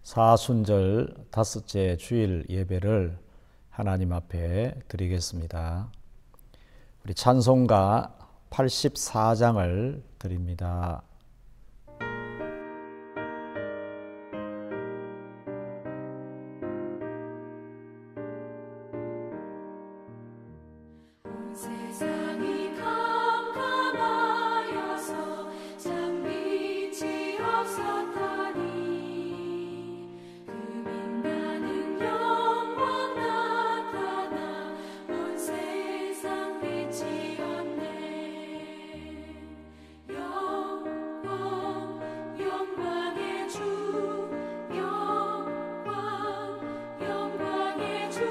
사순절 다섯째 주일 예배를 하나님 앞에 드리겠습니다. 우리 찬송가 84장을 드립니다. 세상이 캄캄하여서 참 빛이 없었다니 그 빛나는 영광 나타나 온 세상 빛이었네. 영광의 주, 영광의 주,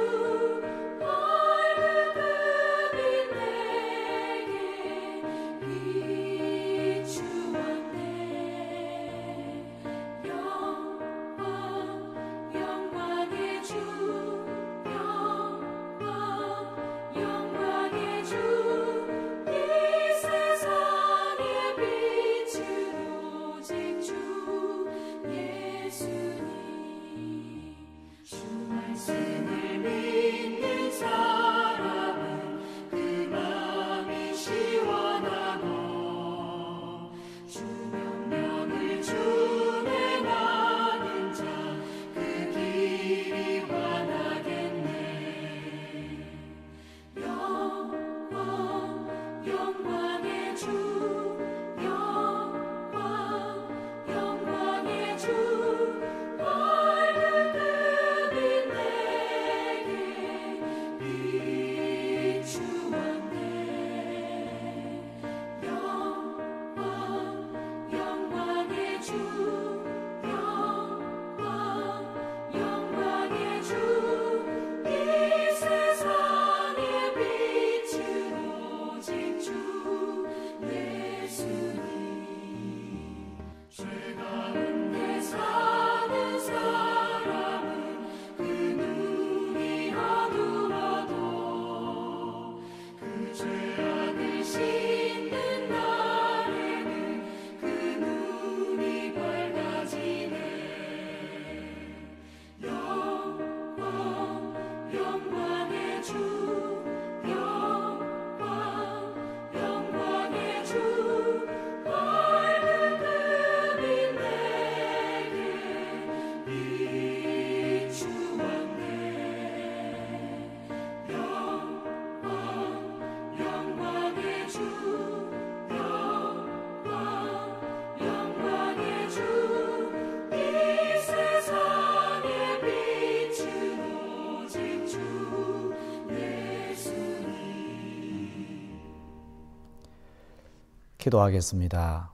기도하겠습니다.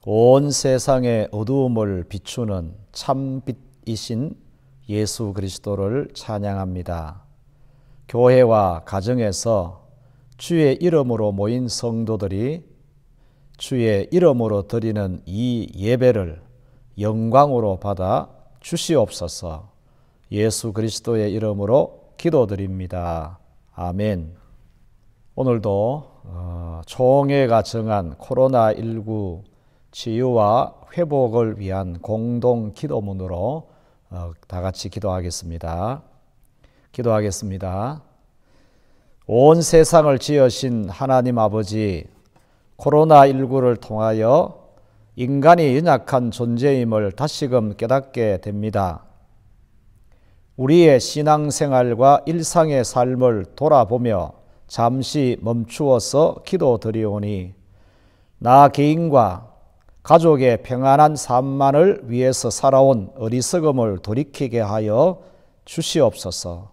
온 세상의 어두움을 비추는 참빛이신 예수 그리스도를 찬양합니다. 교회와 가정에서 주의 이름으로 모인 성도들이 주의 이름으로 드리는 이 예배를 영광으로 받아 주시옵소서. 예수 그리스도의 이름으로 기도드립니다. 아멘. 오늘도 총회가 정한 코로나19 치유와 회복을 위한 공동 기도문으로 다 같이 기도하겠습니다. 기도하겠습니다. 온 세상을 지으신 하나님 아버지, 코로나19를 통하여 인간이 연약한 존재임을 다시금 깨닫게 됩니다. 우리의 신앙생활과 일상의 삶을 돌아보며 잠시 멈추어서 기도드리오니 나 개인과 가족의 평안한 삶만을 위해서 살아온 어리석음을 돌이키게 하여 주시옵소서.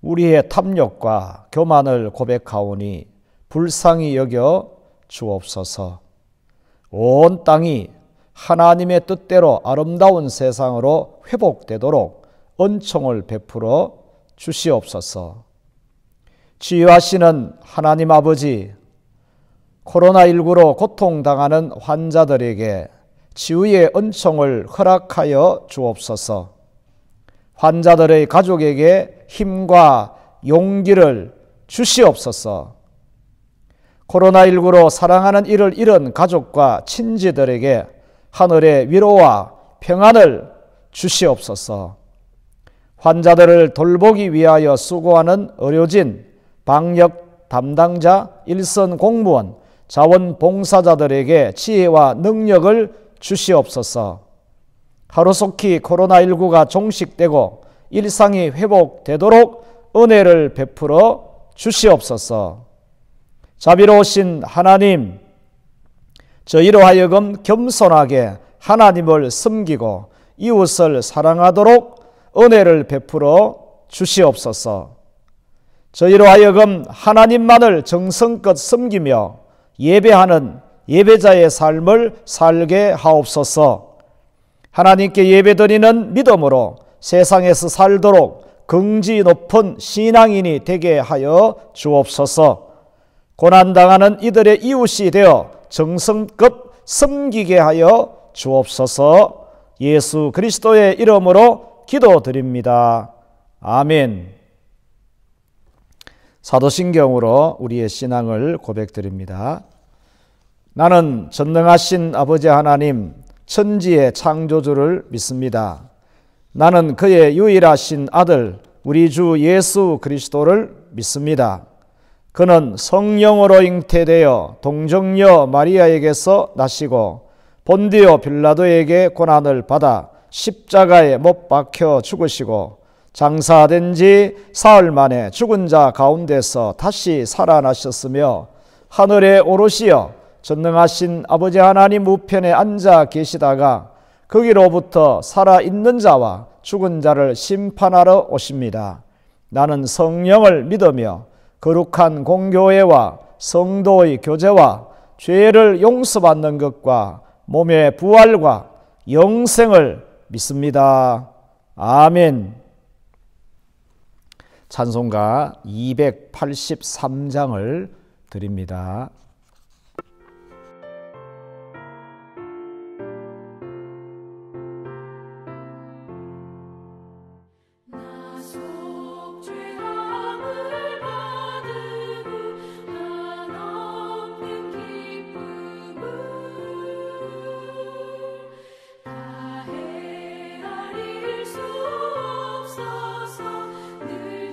우리의 탐욕과 교만을 고백하오니 불쌍히 여겨 주옵소서. 온 땅이 하나님의 뜻대로 아름다운 세상으로 회복되도록 은총을 베풀어 주시옵소서. 치유하시는 하나님 아버지, 코로나19로 고통당하는 환자들에게 치유의 은총을 허락하여 주옵소서. 환자들의 가족에게 힘과 용기를 주시옵소서. 코로나19로 사랑하는 이를 잃은 가족과 친지들에게 하늘의 위로와 평안을 주시옵소서. 환자들을 돌보기 위하여 수고하는 의료진, 방역 담당자, 일선 공무원, 자원봉사자들에게 지혜와 능력을 주시옵소서. 하루속히 코로나19가 종식되고 일상이 회복되도록 은혜를 베풀어 주시옵소서. 자비로우신 하나님, 저희로 하여금 겸손하게 하나님을 섬기고 이웃을 사랑하도록 은혜를 베풀어 주시옵소서. 저희로 하여금 하나님만을 정성껏 섬기며 예배하는 예배자의 삶을 살게 하옵소서. 하나님께 예배드리는 믿음으로 세상에서 살도록 긍지 높은 신앙인이 되게 하여 주옵소서. 고난당하는 이들의 이웃이 되어 정성껏 섬기게 하여 주옵소서. 예수 그리스도의 이름으로 기도드립니다. 아멘. 사도신경으로 우리의 신앙을 고백드립니다. 나는 전능하신 아버지 하나님, 천지의 창조주를 믿습니다. 나는 그의 유일하신 아들 우리 주 예수 그리스도를 믿습니다. 그는 성령으로 잉태되어 동정녀 마리아에게서 나시고 본디오 빌라도에게 고난을 받아 십자가에 못 박혀 죽으시고 장사된 지 사흘 만에 죽은 자 가운데서 다시 살아나셨으며 하늘에 오르시어 전능하신 아버지 하나님 우편에 앉아 계시다가 거기로부터 살아있는 자와 죽은 자를 심판하러 오십니다. 나는 성령을 믿으며 거룩한 공교회와 성도의 교제와 죄를 용서받는 것과 몸의 부활과 영생을 믿습니다. 아멘. 찬송가 283장을 드립니다.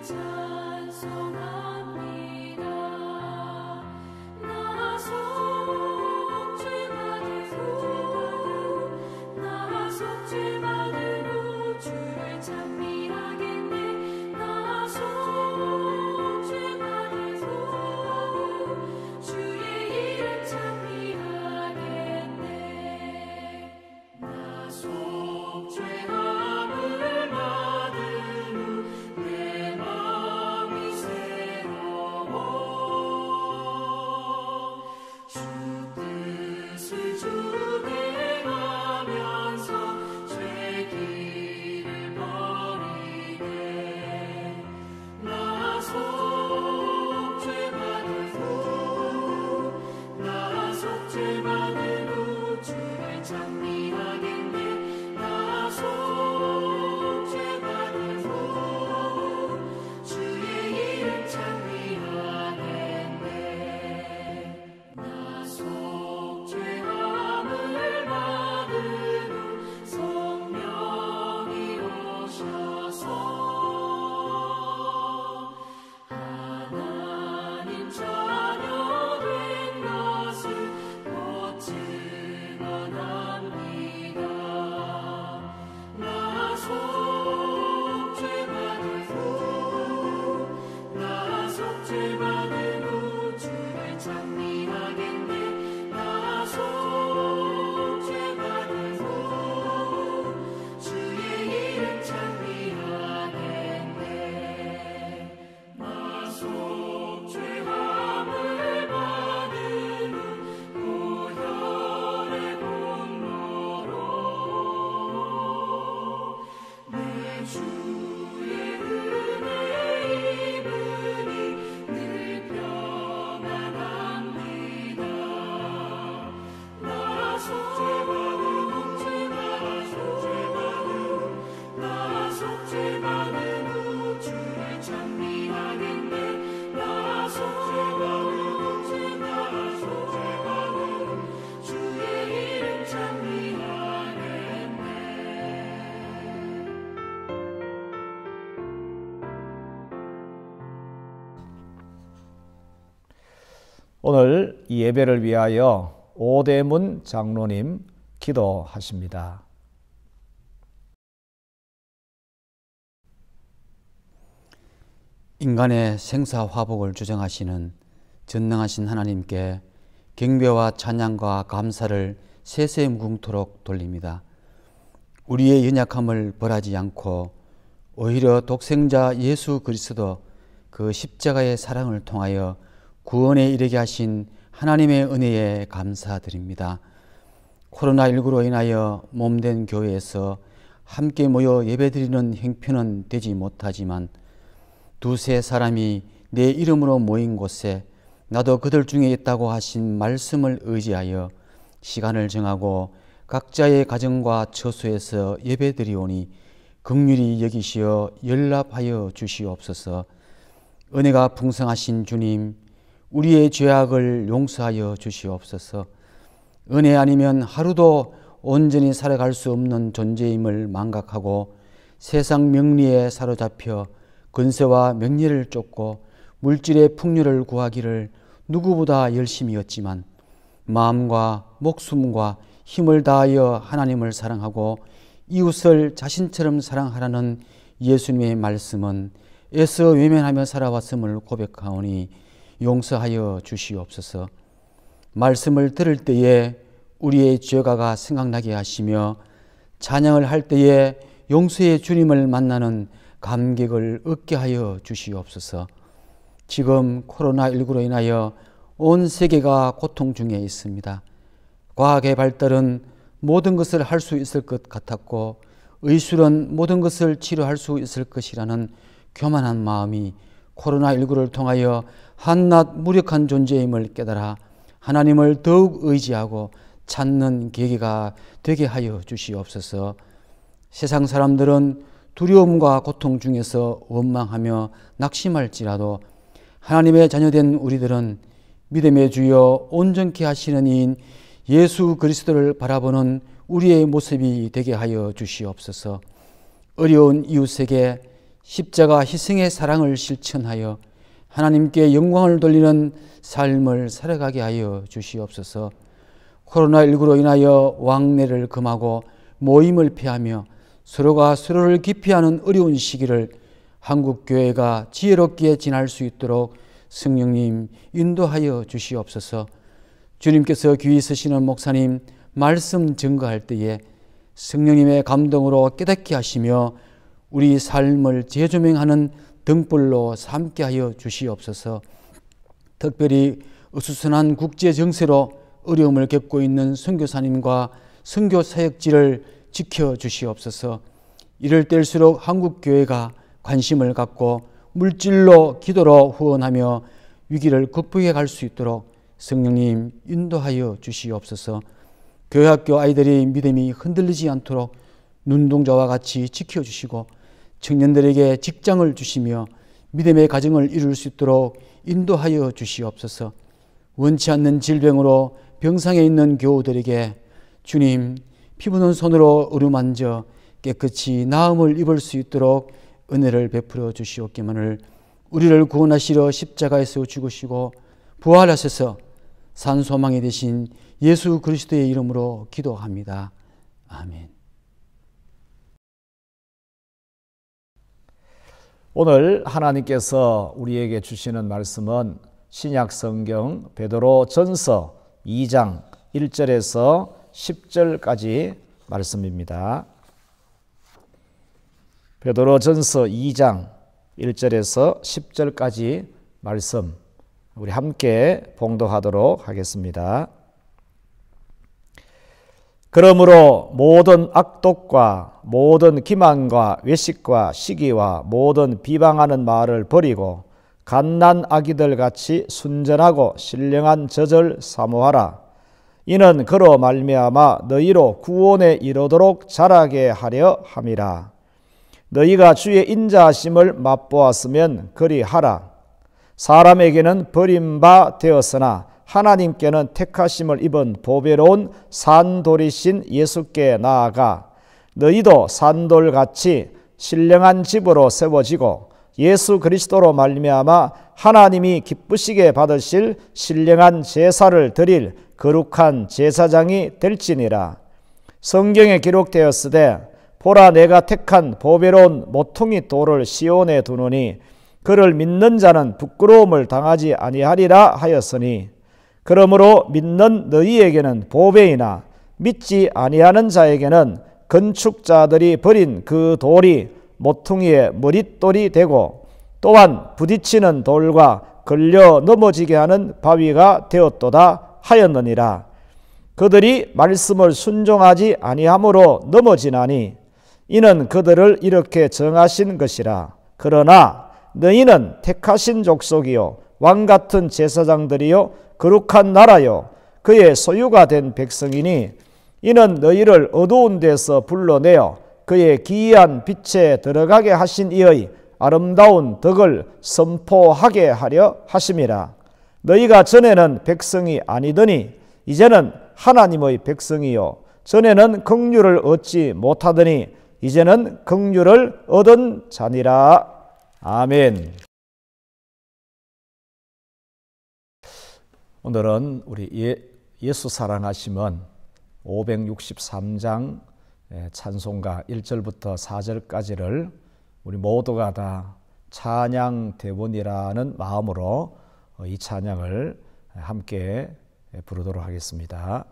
찬송합니다. 오늘 이 예배를 위하여 오대문 장로님 기도하십니다. 인간의 생사화복을 주정하시는 전능하신 하나님께 경배와 찬양과 감사를 세세 무궁토록 돌립니다. 우리의 연약함을 벌하지 않고 오히려 독생자 예수 그리스도 그 십자가의 사랑을 통하여 구원에 이르게 하신 하나님의 은혜에 감사드립니다. 코로나19로 인하여 몸된 교회에서 함께 모여 예배드리는 형편은 되지 못하지만 두세 사람이 내 이름으로 모인 곳에 나도 그들 중에 있다고 하신 말씀을 의지하여 시간을 정하고 각자의 가정과 처소에서 예배드리오니 긍휼히 여기시어 연락하여 주시옵소서. 은혜가 풍성하신 주님, 우리의 죄악을 용서하여 주시옵소서. 은혜 아니면 하루도 온전히 살아갈 수 없는 존재임을 망각하고 세상 명리에 사로잡혀 근세와 명예를 쫓고 물질의 풍요를 구하기를 누구보다 열심히 했지만 마음과 목숨과 힘을 다하여 하나님을 사랑하고 이웃을 자신처럼 사랑하라는 예수님의 말씀은 애써 외면하며 살아왔음을 고백하오니 용서하여 주시옵소서. 말씀을 들을 때에 우리의 죄가가 생각나게 하시며 찬양을 할 때에 용서의 주님을 만나는 감격을 얻게 하여 주시옵소서. 지금 코로나19로 인하여 온 세계가 고통 중에 있습니다. 과학의 발달은 모든 것을 할 수 있을 것 같았고 의술은 모든 것을 치료할 수 있을 것이라는 교만한 마음이 코로나19를 통하여 한낱 무력한 존재임을 깨달아 하나님을 더욱 의지하고 찾는 계기가 되게 하여 주시옵소서. 세상 사람들은 두려움과 고통 중에서 원망하며 낙심할지라도 하나님의 자녀된 우리들은 믿음의 주여 온전케 하시는 이인 예수 그리스도를 바라보는 우리의 모습이 되게 하여 주시옵소서. 어려운 이웃에게 십자가 희생의 사랑을 실천하여 하나님께 영광을 돌리는 삶을 살아가게 하여 주시옵소서. 코로나19로 인하여 왕래를 금하고 모임을 피하며 서로가 서로를 기피하는 어려운 시기를 한국교회가 지혜롭게 지날 수 있도록 성령님 인도하여 주시옵소서. 주님께서 귀히 쓰시는 목사님 말씀 증거할 때에 성령님의 감동으로 깨닫게 하시며 우리 삶을 재조명하는 등불로 삼게 하여 주시옵소서. 특별히 어수선한 국제 정세로 어려움을 겪고 있는 선교사님과 선교 사역지를 지켜주시옵소서. 이럴 때일수록 한국교회가 관심을 갖고 물질로 기도로 후원하며 위기를 극복해 갈 수 있도록 성령님 인도하여 주시옵소서. 교회학교 아이들의 믿음이 흔들리지 않도록 눈동자와 같이 지켜주시고 청년들에게 직장을 주시며 믿음의 가정을 이룰 수 있도록 인도하여 주시옵소서. 원치 않는 질병으로 병상에 있는 교우들에게 주님 피부는 손으로 어루만져 깨끗이 나음을 입을 수 있도록 은혜를 베풀어 주시옵기만을 우리를 구원하시려 십자가에서 죽으시고 부활하셔서 산 소망이 되신 예수 그리스도의 이름으로 기도합니다. 아멘. 오늘 하나님께서 우리에게 주시는 말씀은 신약 성경 베드로 전서 2장 1절에서 10절까지 말씀입니다. 베드로 전서 2장 1절에서 10절까지 말씀 우리 함께 봉독하도록 하겠습니다. 그러므로 모든 악독과 모든 기만과 외식과 시기와 모든 비방하는 말을 버리고 갓난 아기들 같이 순전하고 신령한 젖을 사모하라. 이는 그로 말미암아 너희로 구원에 이르도록 자라게 하려 함이라. 너희가 주의 인자하심을 맛보았으면 그리하라. 사람에게는 버림바 되었으나 하나님께는 택하심을 입은 보배로운 산돌이신 예수께 나아가 너희도 산돌같이 신령한 집으로 세워지고 예수 그리스도로 말미암아 하나님이 기쁘시게 받으실 신령한 제사를 드릴 거룩한 제사장이 될지니라. 성경에 기록되었으되 보라 내가 택한 보배로운 모퉁이 돌을 시온에 두노니 그를 믿는 자는 부끄러움을 당하지 아니하리라 하였으니 그러므로 믿는 너희에게는 보배이나 믿지 아니하는 자에게는 건축자들이 버린 그 돌이 모퉁이의 머릿돌이 되고 또한 부딪히는 돌과 걸려 넘어지게 하는 바위가 되었도다 하였느니라. 그들이 말씀을 순종하지 아니함으로 넘어지나니 이는 그들을 이렇게 정하신 것이라. 그러나 너희는 택하신 족속이요 왕같은 제사장들이요 거룩한 나라요 그의 소유가 된 백성이니 이는 너희를 어두운 데서 불러내어 그의 기이한 빛에 들어가게 하신 이의 아름다운 덕을 선포하게 하려 하심이라. 너희가 전에는 백성이 아니더니 이제는 하나님의 백성이요 전에는 긍휼을 얻지 못하더니 이제는 긍휼을 얻은 자니라. 아멘. 오늘은 우리 예수 사랑하심은 563장 찬송가 1절부터 4절까지를 우리 모두가 다 찬양 대본이라는 마음으로 이 찬양을 함께 부르도록 하겠습니다.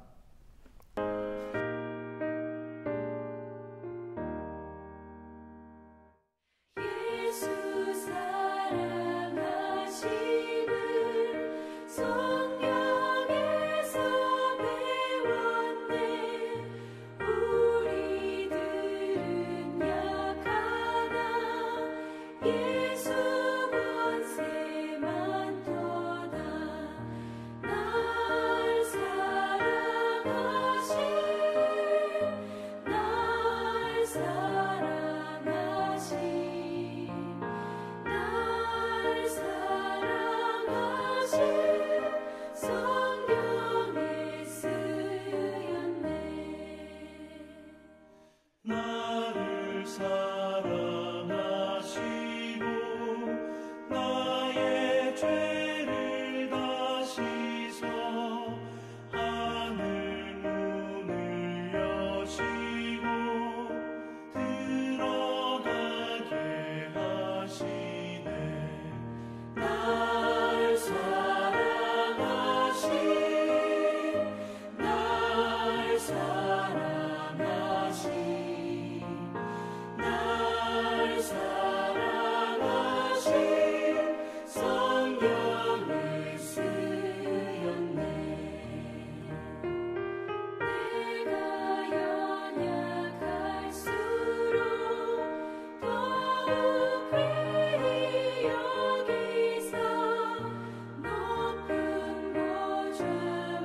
예수 사랑하심을 성경에서 배웠네. 우리들은 약하나 예수 권세만 더다. 날 사랑하신 성경에 쓰였네. 나를 사랑하시고 나의 죄를 다 씻어 하늘 문을 여시고 들어가게 하시네. 날 사랑하신 성경에 쓰였네. 내가 연약할수록 더욱 회의 여기사 높은 보좌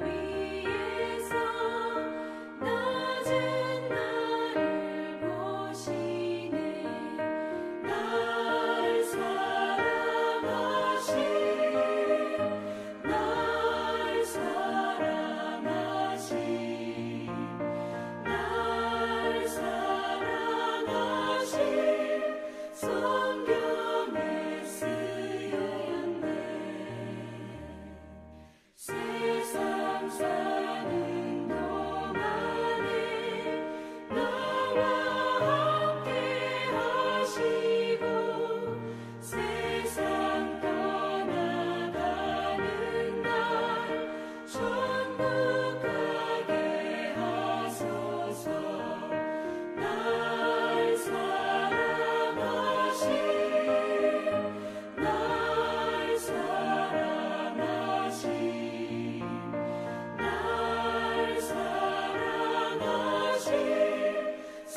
위에서 낮은 나를 보시네. 날 사랑하신 성경에 쓰였네. 세상 사는 동안에 나와 함께 하시고 세상 떠나가는 날 천국 가게 하소서. 날 사랑하신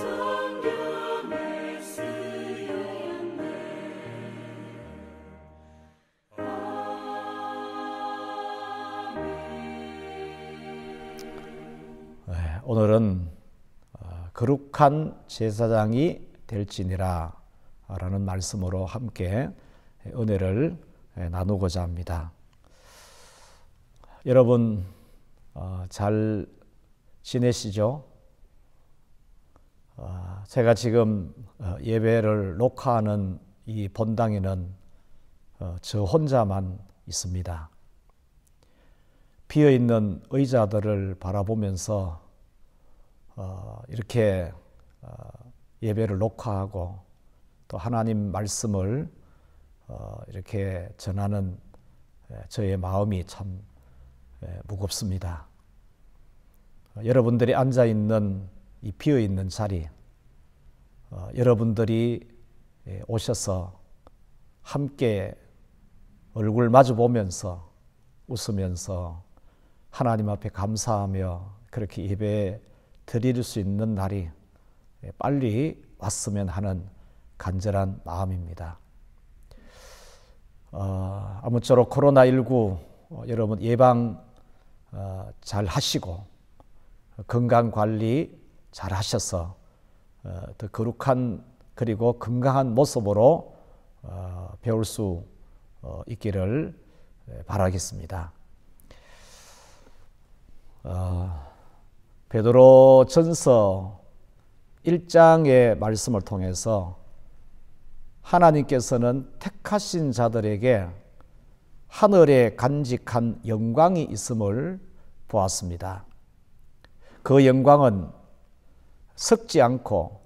성경에 쓰였네. 오늘은 거룩한 제사장이 될지니라 라는 말씀으로 함께 은혜를 나누고자 합니다. 여러분 잘 지내시죠? 제가 지금 예배를 녹화하는 이 본당에는 저 혼자만 있습니다. 비어있는 의자들을 바라보면서 이렇게 예배를 녹화하고 또 하나님 말씀을 이렇게 전하는 저의 마음이 참 무겁습니다. 여러분들이 앉아있는 이 비어있는 자리, 여러분들이 오셔서 함께 얼굴 마주 보면서 웃으면서 하나님 앞에 감사하며 그렇게 예배 드릴 수 있는 날이 빨리 왔으면 하는 간절한 마음입니다. 아무쪼록 코로나19 여러분 예방 잘 하시고 건강관리 잘 하셔서 더 거룩한 그리고 건강한 모습으로 배울 수 있기를 바라겠습니다. 베드로 전서 1장의 말씀을 통해서 하나님께서는 택하신 자들에게 하늘에 간직한 영광이 있음을 보았습니다. 그 영광은 썩지 않고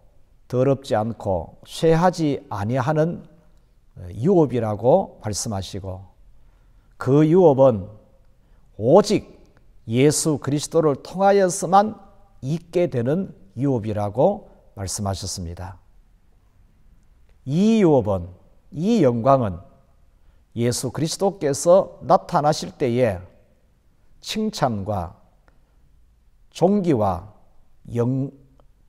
더럽지 않고 쇠하지 아니하는 유업이라고 말씀하시고 그 유업은 오직 예수 그리스도를 통하여서만 있게 되는 유업이라고 말씀하셨습니다. 이 유업은, 이 영광은 예수 그리스도께서 나타나실 때에 칭찬과 존귀와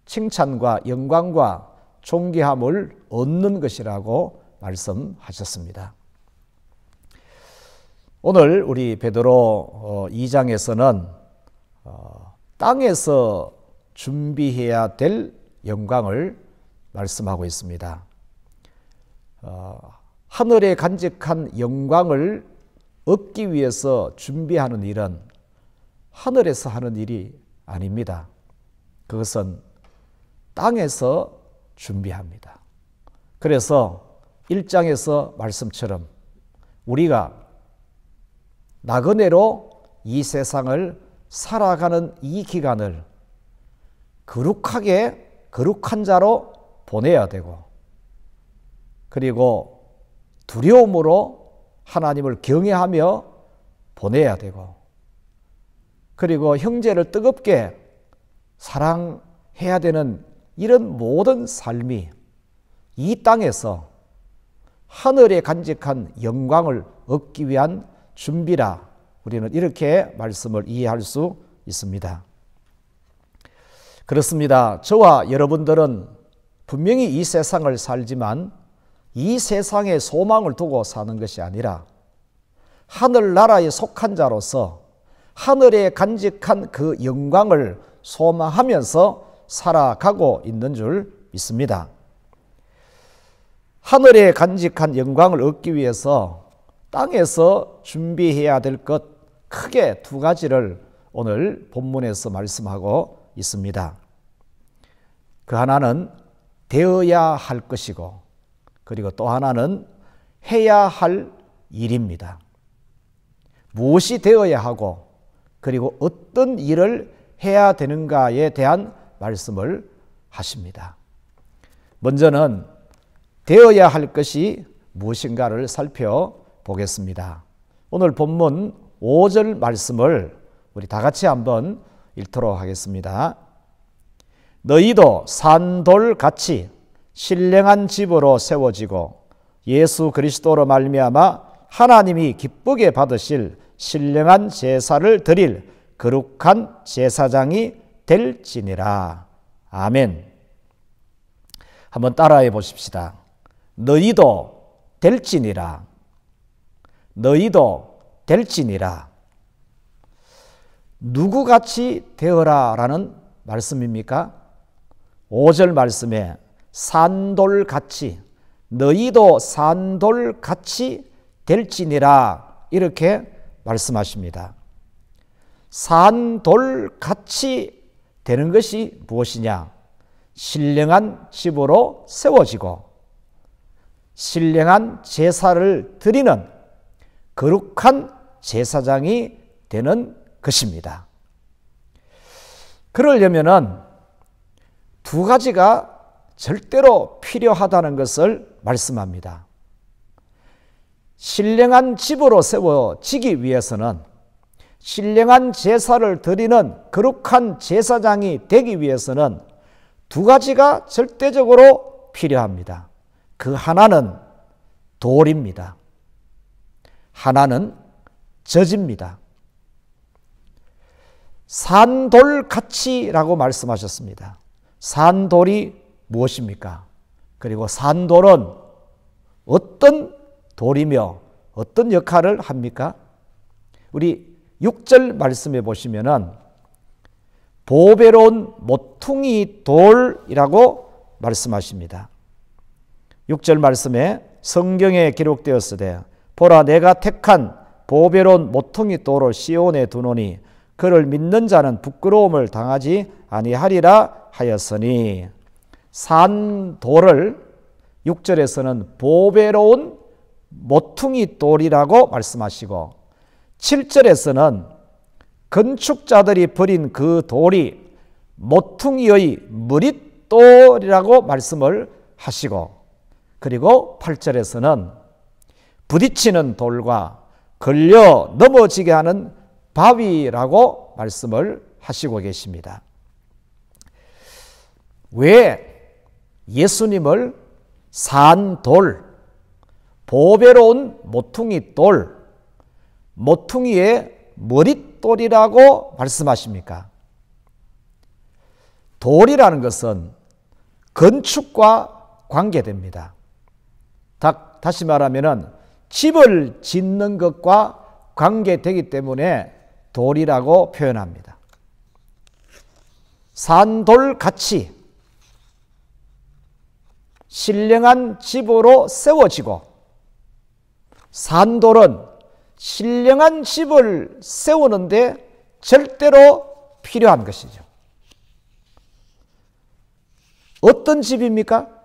칭찬과 영광과 존귀함을 얻는 것이라고 말씀하셨습니다. 오늘 우리 베드로 2장에서는 땅에서 준비해야 될 영광을 말씀하고 있습니다. 하늘에 간직한 영광을 얻기 위해서 준비하는 일은 하늘에서 하는 일이 아닙니다. 그것은 땅에서 준비합니다. 그래서 1장에서 말씀처럼 우리가 나그네로 이 세상을 살아가는 이 기간을 거룩한 자로 보내야 되고 그리고 두려움으로 하나님을 경외하며 보내야 되고 그리고 형제를 뜨겁게 사랑해야 되는 이런 모든 삶이 이 땅에서 하늘에 간직한 영광을 얻기 위한 준비라 우리는 이렇게 말씀을 이해할 수 있습니다. 그렇습니다. 저와 여러분들은 분명히 이 세상을 살지만 이 세상에 소망을 두고 사는 것이 아니라 하늘나라에 속한 자로서 하늘에 간직한 그 영광을 소망하면서 살아가고 있는 줄 믿습니다. 하늘에 간직한 영광을 얻기 위해서 땅에서 준비해야 될 것 크게 두 가지를 오늘 본문에서 말씀하고 있습니다. 그 하나는 되어야 할 것이고 그리고 또 하나는 해야 할 일입니다. 무엇이 되어야 하고 그리고 어떤 일을 해야 되는가에 대한 말씀을 하십니다. 먼저는 되어야 할 것이 무엇인가를 살펴보겠습니다. 오늘 본문 5절 말씀을 우리 다 같이 한번 읽도록 하겠습니다. 너희도 산돌같이 신령한 집으로 세워지고 예수 그리스도로 말미암아 하나님이 기쁘게 받으실 신령한 제사를 드릴 거룩한 제사장이 될지니라. 아멘. 한번 따라해 보십시다. 너희도 될지니라. 너희도 될지니라. 누구같이 되어라라는 말씀입니까? 5절 말씀에 산돌같이 너희도 산돌같이 될지니라 이렇게 말씀하십니다. 산돌같이 되는 것이 무엇이냐? 신령한 집으로 세워지고 신령한 제사를 드리는 거룩한 제사장이 되는 것입니다. 그러려면은 두 가지가 절대로 필요하다는 것을 말씀합니다. 신령한 집으로 세워지기 위해서는, 신령한 제사를 드리는 거룩한 제사장이 되기 위해서는 두 가지가 절대적으로 필요합니다. 그 하나는 돌입니다. 하나는 젖입니다. 산돌같이라고 말씀하셨습니다. 산돌이 무엇입니까? 그리고 산돌은 어떤 돌이며 어떤 역할을 합니까? 우리 6절 말씀에 보시면은 보배로운 모퉁이 돌이라고 말씀하십니다. 6절 말씀에 성경에 기록되었으되 보라 내가 택한 보배로운 모퉁이 돌을 시온에 두노니 그를 믿는 자는 부끄러움을 당하지 아니하리라 하였으니, 산돌을 6절에서는 보배로운 모퉁이 돌이라고 말씀하시고 7절에서는 건축자들이 버린 그 돌이 모퉁이의 머릿돌이라고 말씀을 하시고, 그리고 8절에서는 부딪히는 돌과 걸려 넘어지게 하는 바위라고 말씀을 하시고 계십니다. 왜 예수님을 산돌, 보배로운 모퉁이 돌, 모퉁이의 머릿돌이라고 말씀하십니까? 돌이라는 것은 건축과 관계됩니다. 다시 말하면 집을 짓는 것과 관계되기 때문에 돌이라고 표현합니다. 산돌같이 신령한 집으로 세워지고, 산돌은 신령한 집을 세우는데 절대로 필요한 것이죠. 어떤 집입니까?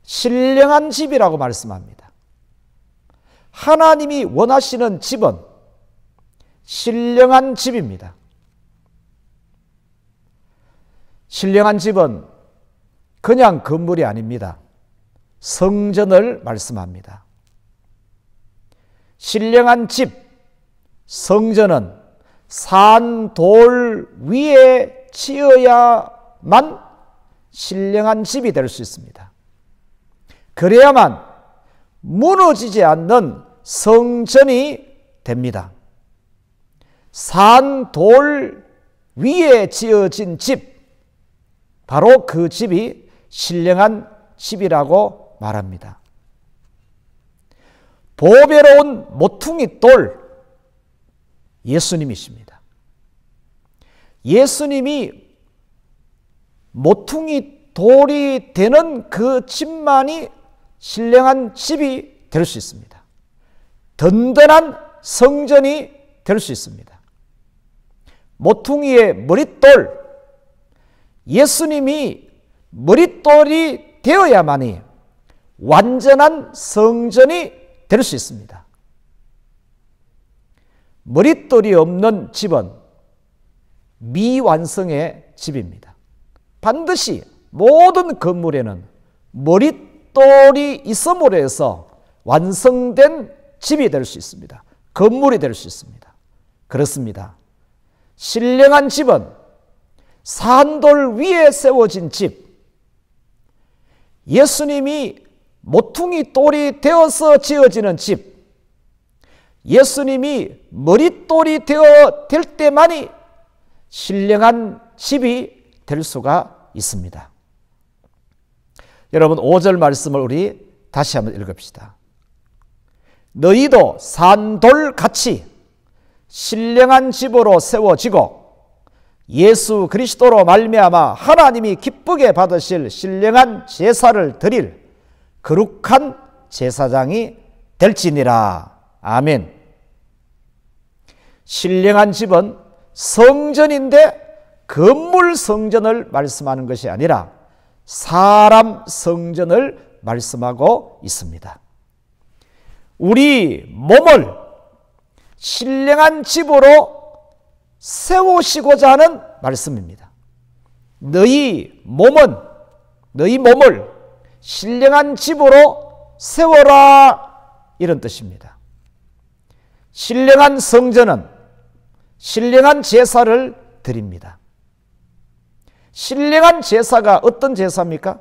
신령한 집이라고 말씀합니다. 하나님이 원하시는 집은 신령한 집입니다. 신령한 집은 그냥 건물이 아닙니다. 성전을 말씀합니다. 신령한 집, 성전은 산돌 위에 지어야만 신령한 집이 될 수 있습니다. 그래야만 무너지지 않는 성전이 됩니다. 산돌 위에 지어진 집, 바로 그 집이 신령한 집이라고 말합니다. 보배로운 모퉁이 돌, 예수님이십니다. 예수님이 모퉁이 돌이 되는 그 집만이 신령한 집이 될 수 있습니다. 든든한 성전이 될 수 있습니다. 모퉁이의 머릿돌, 예수님이 머릿돌이 되어야만이 완전한 성전이 될 수 있습니다. 머릿돌이 없는 집은 미완성의 집입니다. 반드시 모든 건물에는 머릿돌이 있음으로 해서 완성된 집이 될 수 있습니다. 건물이 될 수 있습니다. 그렇습니다. 신령한 집은 산돌 위에 세워진 집, 예수님이 모퉁이 돌이 되어서 지어지는 집, 예수님이 머릿돌이 될 때만이 신령한 집이 될 수가 있습니다. 여러분 5절 말씀을 우리 다시 한번 읽읍시다. 너희도 산돌같이 신령한 집으로 세워지고 예수 그리스도로 말미암아 하나님이 기쁘게 받으실 신령한 제사를 드릴 거룩한 제사장이 될지니라. 아멘. 신령한 집은 성전인데 건물 성전을 말씀하는 것이 아니라 사람 성전을 말씀하고 있습니다. 우리 몸을 신령한 집으로 세우시고자 하는 말씀입니다. 너희 몸을 신령한 집으로 세워라, 이런 뜻입니다. 신령한 성전은 신령한 제사를 드립니다. 신령한 제사가 어떤 제사입니까?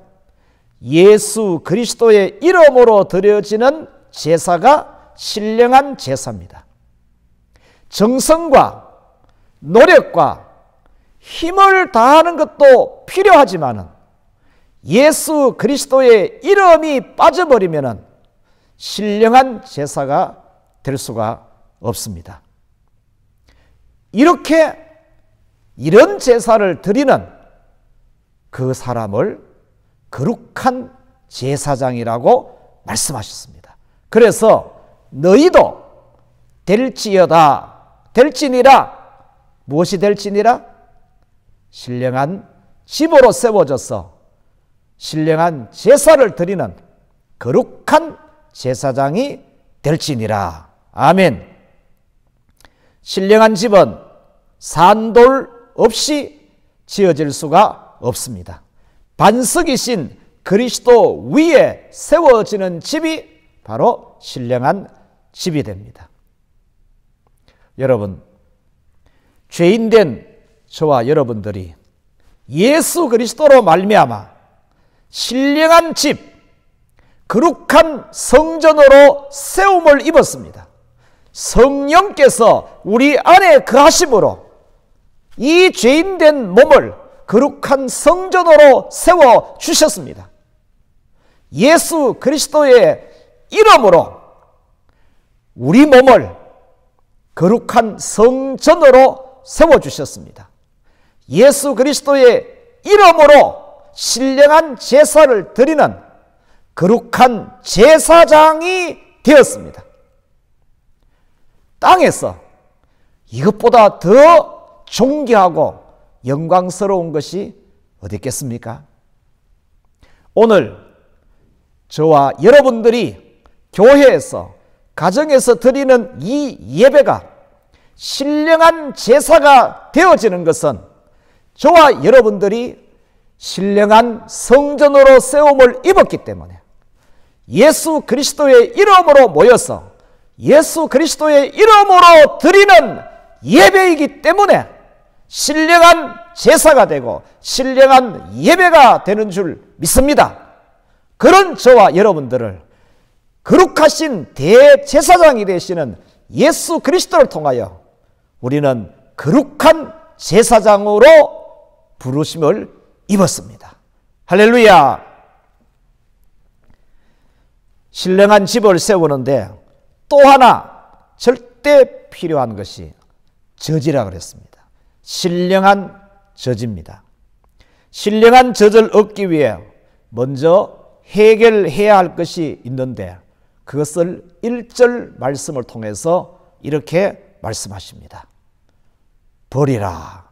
예수 그리스도의 이름으로 드려지는 제사가 신령한 제사입니다. 정성과 노력과 힘을 다하는 것도 필요하지만 예수 그리스도의 이름이 빠져버리면 신령한 제사가 될 수가 없습니다. 이런 제사를 드리는 그 사람을 거룩한 제사장이라고 말씀하셨습니다. 그래서 너희도 될지니라. 무엇이 될지니라? 신령한 집으로 세워져서 신령한 제사를 드리는 거룩한 제사장이 될지니라. 아멘. 신령한 집은 산돌 없이 지어질 수가 없습니다. 반석이신 그리스도 위에 세워지는 집이 바로 신령한 집이 됩니다. 여러분, 죄인된 저와 여러분들이 예수 그리스도로 말미암아 신령한 집, 거룩한 성전으로 세움을 입었습니다. 성령께서 우리 안에 거하심으로 이 죄인된 몸을 거룩한 성전으로 세워 주셨습니다. 예수 그리스도의 이름으로 우리 몸을 거룩한 성전으로 세워 주셨습니다. 예수 그리스도의 이름으로 신령한 제사를 드리는 거룩한 제사장이 되었습니다. 땅에서 이것보다 더 존귀하고 영광스러운 것이 어디 있겠습니까? 오늘 저와 여러분들이 교회에서 가정에서 드리는 이 예배가 신령한 제사가 되어지는 것은 저와 여러분들이 신령한 성전으로 세움을 입었기 때문에 예수 그리스도의 이름으로 모여서 예수 그리스도의 이름으로 드리는 예배이기 때문에 신령한 제사가 되고 신령한 예배가 되는 줄 믿습니다. 그런 저와 여러분들을 거룩하신 대제사장이 되시는 예수 그리스도를 통하여 우리는 거룩한 제사장으로 부르심을 입었습니다. 할렐루야. 신령한 집을 세우는데 또 하나 절대 필요한 것이 저지라 그랬습니다. 신령한 저지입니다. 신령한 젖을 얻기 위해 먼저 해결해야 할 것이 있는데 그것을 1절 말씀을 통해서 이렇게 말씀하십니다. 버리라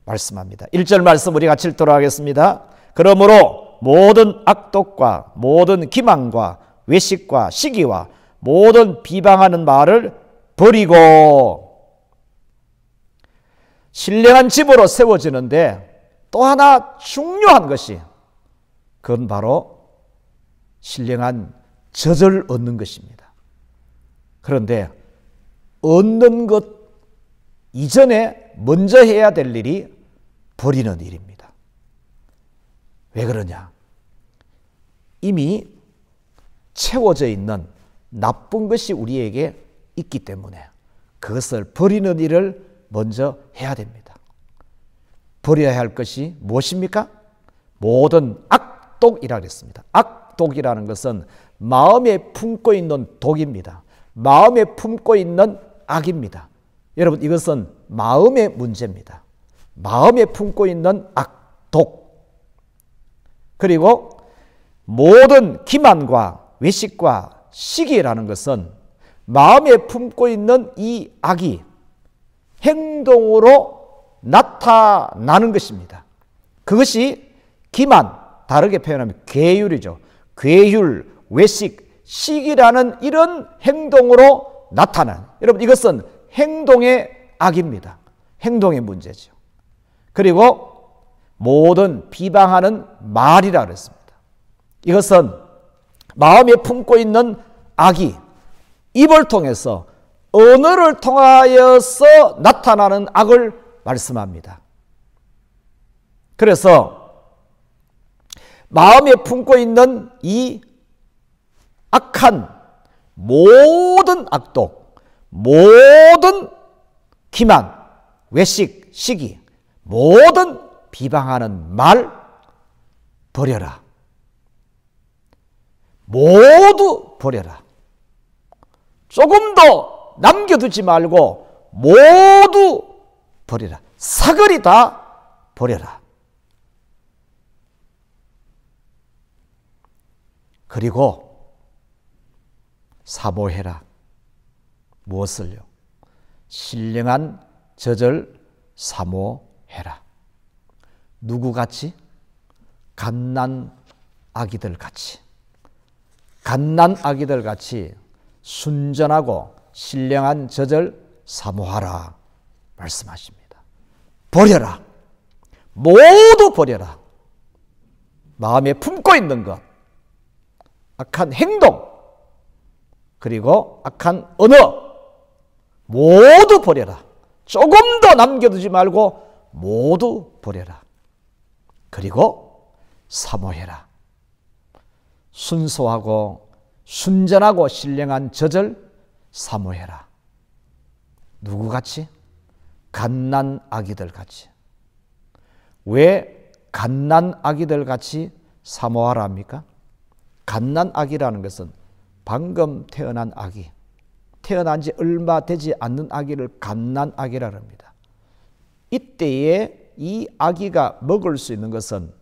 말씀합니다. 1절 말씀 우리 같이 읽도록 하겠습니다. 그러므로 모든 악독과 모든 기망과 외식과 시기와 모든 비방하는 말을 버리고 신령한 집으로 세워지는데 또 하나 중요한 것이 그건 바로 신령한 젖을 얻는 것입니다. 그런데 얻는 것 이전에 먼저 해야 될 일이 버리는 일입니다. 왜 그러냐? 이미 채워져 있는 나쁜 것이 우리에게 있기 때문에 그것을 버리는 일을 먼저 해야 됩니다. 버려야 할 것이 무엇입니까? 모든 악독이라고 했습니다. 악독이라는 것은 마음에 품고 있는 독입니다. 마음에 품고 있는 악입니다. 여러분, 이것은 마음의 문제입니다. 마음에 품고 있는 악독. 그리고 모든 기만과 외식과 시기라는 것은 마음에 품고 있는 이 악이 행동으로 나타나는 것입니다. 그것이 기만, 다르게 표현하면 괴율이죠. 괴율, 외식, 시기라는 이런 행동으로 나타난, 여러분 이것은 행동의 악입니다. 행동의 문제죠. 그리고 모든 비방하는 말이라 그랬습니다. 이것은 마음에 품고 있는 악이 입을 통해서 언어를 통하여서 나타나는 악을 말씀합니다. 그래서 마음에 품고 있는 이 악한 모든 악독, 모든 기만, 외식, 시기, 모든 비방하는 말 버려라. 모두 버려라. 조금 더 남겨두지 말고 모두 버려라. 사거리 다 버려라. 그리고 사모해라. 무엇을요? 신령한 젖을 사모해라. 누구같이? 갓난 아기들 같이. 갓난 아기들 같이 순전하고 신령한 젖을 사모하라 말씀하십니다. 버려라. 모두 버려라. 마음에 품고 있는 것, 악한 행동, 그리고 악한 언어 모두 버려라. 조금 더 남겨두지 말고 모두 버려라. 그리고 사모해라. 순수하고 순전하고 신령한 젖을 사모해라. 누구같이? 갓난 아기들 같이. 왜 갓난 아기들 같이 사모하라 합니까? 갓난 아기라는 것은 방금 태어난 아기, 태어난 지 얼마 되지 않는 아기를 갓난 아기라 합니다. 이때에 이 아기가 먹을 수 있는 것은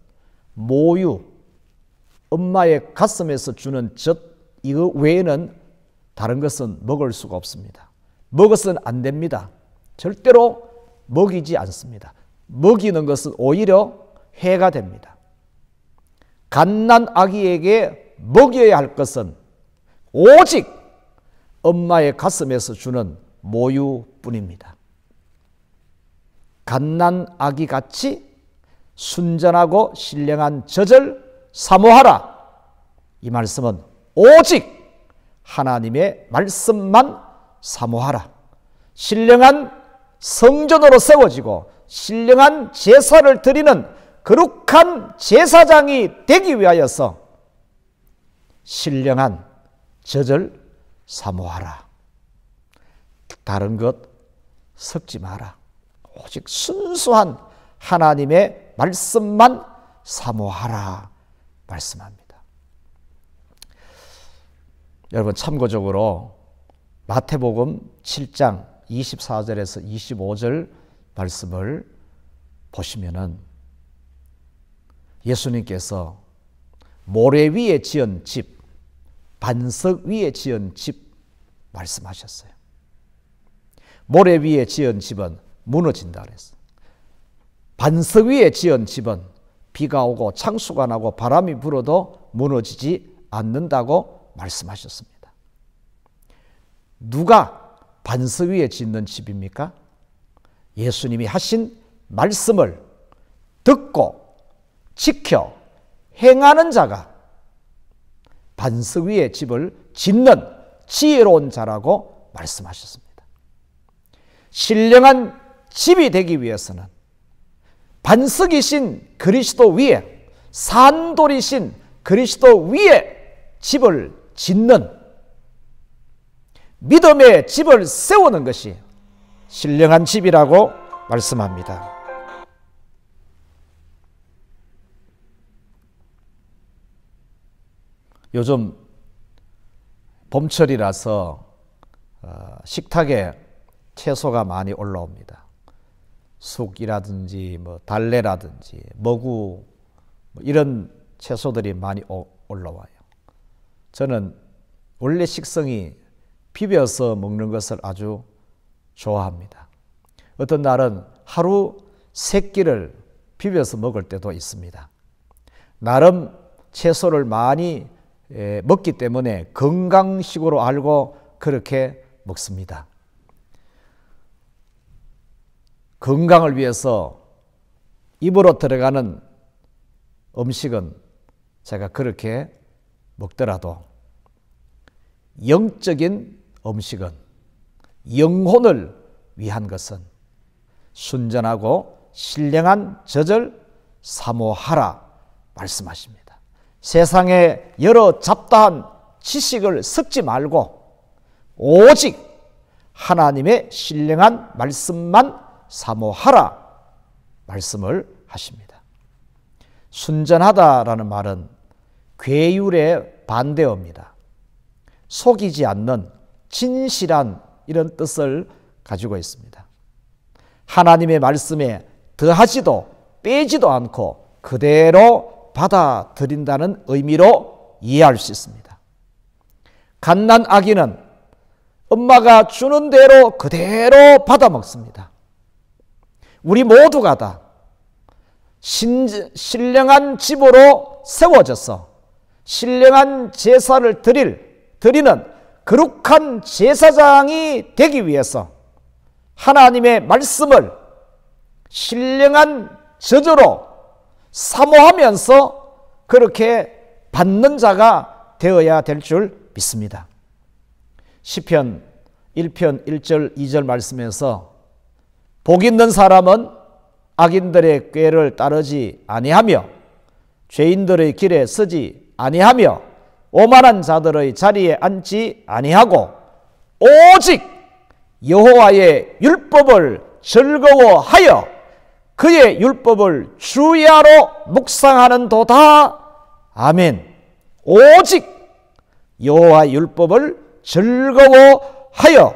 모유, 엄마의 가슴에서 주는 젖, 이거 외에는 다른 것은 먹을 수가 없습니다. 먹어서는 안 됩니다. 절대로 먹이지 않습니다. 먹이는 것은 오히려 해가 됩니다. 갓난 아기에게 먹여야 할 것은 오직 엄마의 가슴에서 주는 모유뿐입니다. 갓난 아기같이 순전하고 신령한 젖을 사모하라. 이 말씀은 오직 하나님의 말씀만 사모하라. 신령한 성전으로 세워지고 신령한 제사를 드리는 거룩한 제사장이 되기 위하여서 신령한 젖을 사모하라. 다른 것 섞지 마라. 오직 순수한 하나님의 말씀만 사모하라 말씀합니다. 여러분 참고적으로 마태복음 7장 24절에서 25절 말씀을 보시면은 예수님께서 모래 위에 지은 집, 반석 위에 지은 집 말씀하셨어요. 모래 위에 지은 집은 무너진다 그랬어요. 반석 위에 지은 집은 비가 오고 창수가 나고 바람이 불어도 무너지지 않는다고 말씀하셨습니다. 누가 반석 위에 짓는 집입니까? 예수님이 하신 말씀을 듣고 지켜 행하는 자가 반석 위에 집을 짓는 지혜로운 자라고 말씀하셨습니다. 신령한 집이 되기 위해서는 반석이신 그리스도 위에, 산돌이신 그리스도 위에 집을 짓는, 믿음의 집을 세우는 것이 신령한 집이라고 말씀합니다. 요즘 봄철이라서 식탁에 채소가 많이 올라옵니다. 쑥이라든지 달래라든지 머구 이런 채소들이 많이 올라와요. 저는 원래 식성이 비벼서 먹는 것을 아주 좋아합니다. 어떤 날은 하루 3끼를 비벼서 먹을 때도 있습니다. 나름 채소를 많이 먹기 때문에 건강식으로 알고 그렇게 먹습니다. 건강을 위해서 입으로 들어가는 음식은 제가 그렇게 먹더라도 영적인 음식은, 영혼을 위한 것은 순전하고 신령한 젖을 사모하라 말씀하십니다. 세상에 여러 잡다한 지식을 섞지 말고 오직 하나님의 신령한 말씀만 사모하라 말씀을 하십니다. 순전하다라는 말은 괴율의 반대어입니다. 속이지 않는 진실한 이런 뜻을 가지고 있습니다. 하나님의 말씀에 더하지도 빼지도 않고 그대로 받아들인다는 의미로 이해할 수 있습니다. 갓난 아기는 엄마가 주는 대로 그대로 받아 먹습니다. 우리 모두가 다 신령한 집으로 세워져서 신령한 제사를 드리는 거룩한 제사장이 되기 위해서 하나님의 말씀을 신령한 저주로 사모하면서 그렇게 받는 자가 되어야 될 줄 믿습니다. 시편 1편 1절 2절 말씀에서 복 있는 사람은 악인들의 꾀를 따르지 아니하며 죄인들의 길에 서지 아니하며 오만한 자들의 자리에 앉지 아니하고 오직 여호와의 율법을 즐거워하여 그의 율법을 주야로 묵상하는도다. 아멘. 오직 여호와의 율법을 즐거워하여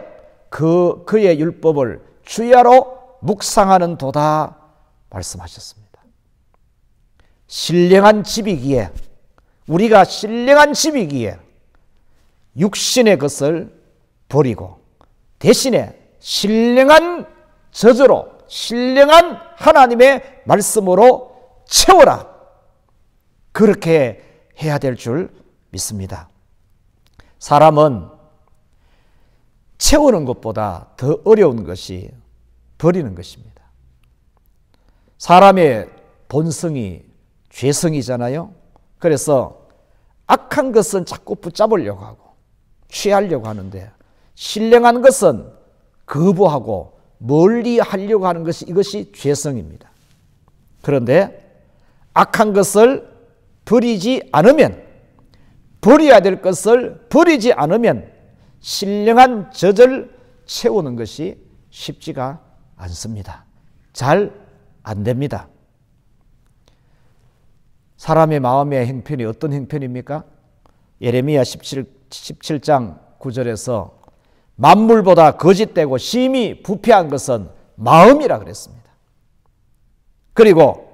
그의 율법을 주야로 묵상하는도다 말씀하셨습니다. 신령한 집이기에, 우리가 신령한 집이기에 육신의 것을 버리고 대신에 신령한 저주로 신령한 하나님의 말씀으로 채워라. 그렇게 해야 될 줄 믿습니다. 사람은 채우는 것보다 더 어려운 것이 버리는 것입니다. 사람의 본성이 죄성이잖아요. 그래서 악한 것은 자꾸 붙잡으려고 하고 취하려고 하는데 신령한 것은 거부하고 멀리 하려고 하는 것이 이것이 죄성입니다. 그런데 악한 것을 버리지 않으면, 버려야 될 것을 버리지 않으면 신령한 젖을 채우는 것이 쉽지가 않습니다. 잘 안 됩니다. 사람의 마음의 형편이 어떤 형편입니까? 예레미야 17장 9절에서 만물보다 거짓되고 심히 부패한 것은 마음이라 그랬습니다. 그리고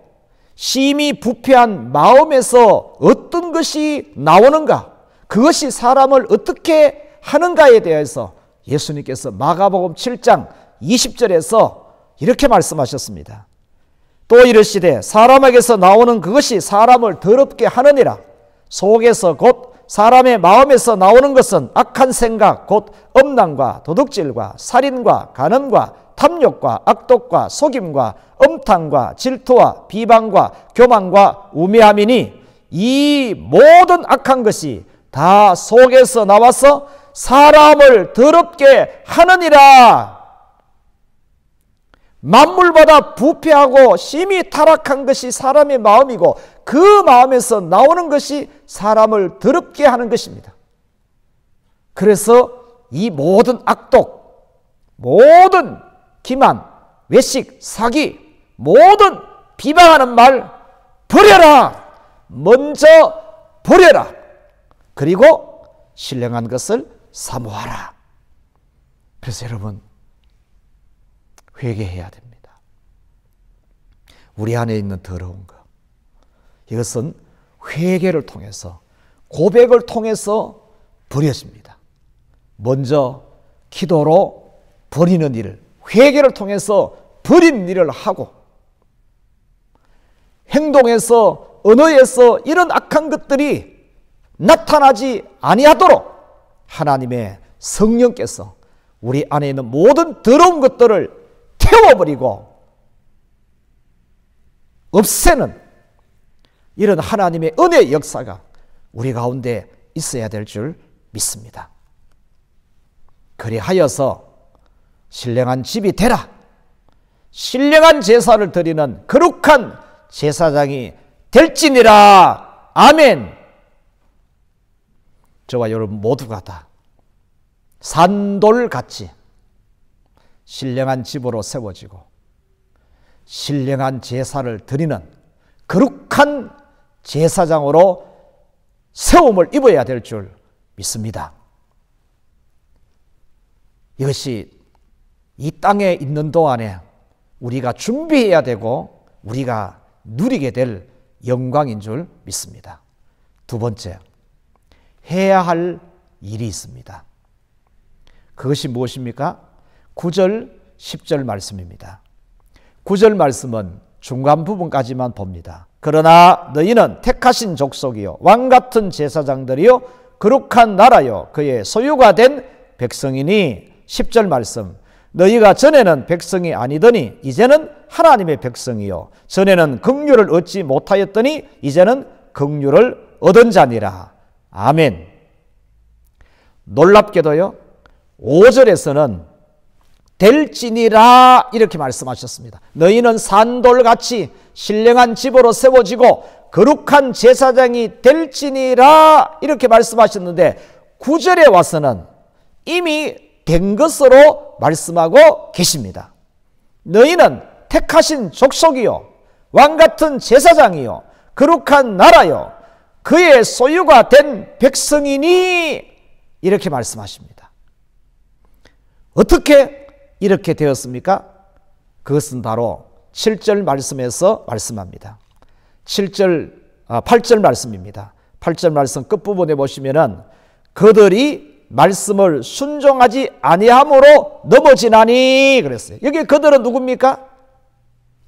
심히 부패한 마음에서 어떤 것이 나오는가, 그것이 사람을 어떻게 하는가에 대해서 예수님께서 마가복음 7장 20절에서 이렇게 말씀하셨습니다. 또 이르시되 사람에게서 나오는 그것이 사람을 더럽게 하느니라. 속에서 곧 사람의 마음에서 나오는 것은 악한 생각 곧 음란과 도둑질과 살인과 간음과 탐욕과 악독과 속임과 음탕과 질투와 비방과 교만과 우매함이니 이 모든 악한 것이 다 속에서 나와서 사람을 더럽게 하느니라. 만물보다 부패하고 심히 타락한 것이 사람의 마음이고 그 마음에서 나오는 것이 사람을 더럽게 하는 것입니다. 그래서 이 모든 악독, 모든 기만, 외식, 사기, 모든 비방하는 말 버려라. 먼저 버려라. 그리고 신령한 것을 사모하라. 그래서 여러분 회개해야 됩니다. 우리 안에 있는 더러운 것, 이것은 회개를 통해서, 고백을 통해서 버려집니다. 먼저 기도로 버리는 일을, 회개를 통해서 버리는 일을 하고, 행동에서, 언어에서 이런 악한 것들이 나타나지 아니하도록 하나님의 성령께서 우리 안에 있는 모든 더러운 것들을 태워버리고 없애는 이런 하나님의 은혜의 역사가 우리 가운데 있어야 될 줄 믿습니다. 그리하여서 신령한 집이 되라, 신령한 제사를 드리는 거룩한 제사장이 될지니라. 아멘. 저와 여러분 모두가 다 산돌같이 신령한 집으로 세워지고 신령한 제사를 드리는 거룩한 제사장으로 세움을 입어야 될 줄 믿습니다. 이것이 이 땅에 있는 동안에 우리가 준비해야 되고 우리가 누리게 될 영광인 줄 믿습니다. 두 번째, 해야 할 일이 있습니다. 그것이 무엇입니까? 9절, 10절 말씀입니다. 9절 말씀은 중간 부분까지만 봅니다. 그러나 너희는 택하신 족속이요 왕같은 제사장들이요 거룩한 나라요 그의 소유가 된 백성이니. 10절 말씀, 너희가 전에는 백성이 아니더니 이제는 하나님의 백성이요 전에는 긍휼을 얻지 못하였더니 이제는 긍휼을 얻은 자니라. 아멘. 놀랍게도요 5절에서는 될지니라 이렇게 말씀하셨습니다. 너희는 산돌같이 신령한 집으로 세워지고 거룩한 제사장이 될지니라 이렇게 말씀하셨는데 9절에 와서는 이미 된 것으로 말씀하고 계십니다. 너희는 택하신 족속이요 왕같은 제사장이요 거룩한 나라요 그의 소유가 된 백성이니 이렇게 말씀하십니다. 어떻게 이렇게 되었습니까? 그것은 바로 7절 말씀에서 말씀합니다. 8절 말씀입니다. 8절 말씀 끝부분에 보시면은 그들이 말씀을 순종하지 아니함으로 넘어지나니 그랬어요. 여기 그들은 누굽니까?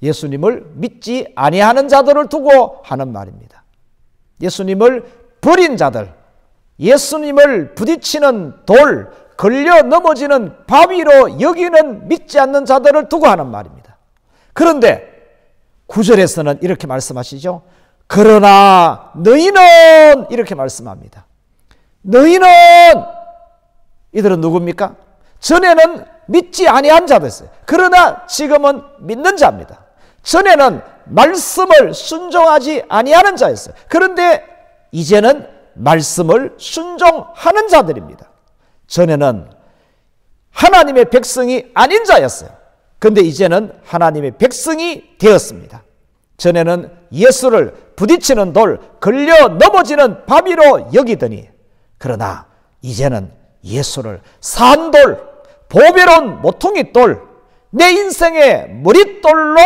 예수님을 믿지 아니하는 자들을 두고 하는 말입니다. 예수님을 버린 자들, 예수님을 부딪히는 돌, 걸려 넘어지는 바위로 여기는 믿지 않는 자들을 두고 하는 말입니다. 그런데 9절에서는 이렇게 말씀하시죠. 그러나 너희는 이렇게 말씀합니다. 너희는 이들은 누굽니까? 전에는 믿지 아니한 자였어요. 그러나 지금은 믿는 자입니다. 전에는 말씀을 순종하지 아니하는 자였어요. 그런데 이제는 말씀을 순종하는 자들입니다. 전에는 하나님의 백성이 아닌 자였어요. 그런데 이제는 하나님의 백성이 되었습니다. 전에는 예수를 부딪히는 돌, 걸려 넘어지는 바위로 여기더니 그러나 이제는 예수를 산돌, 보배로운 모퉁이 돌, 내 인생의 머릿돌로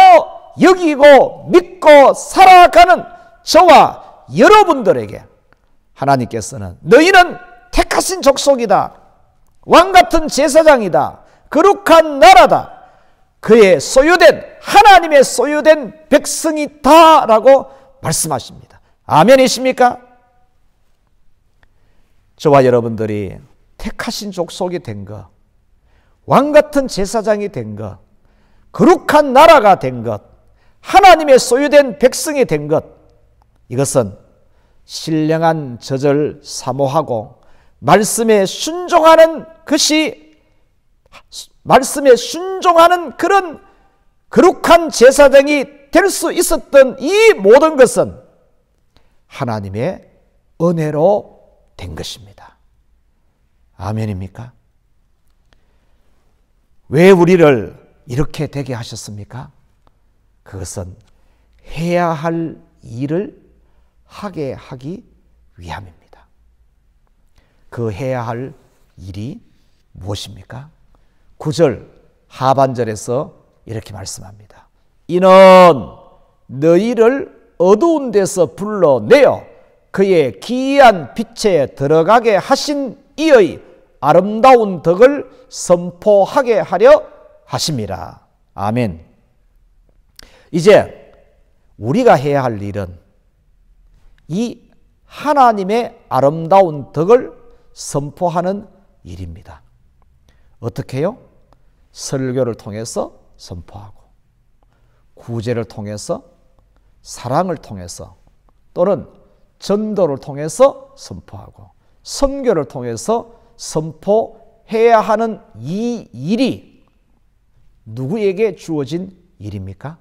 여기고 믿고 살아가는 저와 여러분들에게 하나님께서는 너희는 택하신 족속이다, 왕같은 제사장이다, 거룩한 나라다, 그의 소유된 하나님의 소유된 백성이다 라고 말씀하십니다. 아멘이십니까? 저와 여러분들이 택하신 족속이 된 것, 왕같은 제사장이 된 것, 거룩한 나라가 된 것, 하나님의 소유된 백성이 된 것, 이것은 신령한 젖을 사모하고 말씀에 순종하는 것이, 말씀에 순종하는 그런 거룩한 제사장이 될 수 있었던 이 모든 것은 하나님의 은혜로 된 것입니다. 아멘입니까? 왜 우리를 이렇게 되게 하셨습니까? 그것은 해야 할 일을 하게 하기 위함입니다. 그 해야 할 일이 무엇입니까? 9절 하반절에서 이렇게 말씀합니다. 이는 너희를 어두운 데서 불러내어 그의 기이한 빛에 들어가게 하신 이의 아름다운 덕을 선포하게 하려 하심이라. 아멘. 이제 우리가 해야 할 일은 이 하나님의 아름다운 덕을 선포하는 일입니다. 어떻게 해요? 설교를 통해서 선포하고, 구제를 통해서, 사랑을 통해서, 또는 전도를 통해서 선포하고, 선교를 통해서 선포해야 하는 이 일이 누구에게 주어진 일입니까?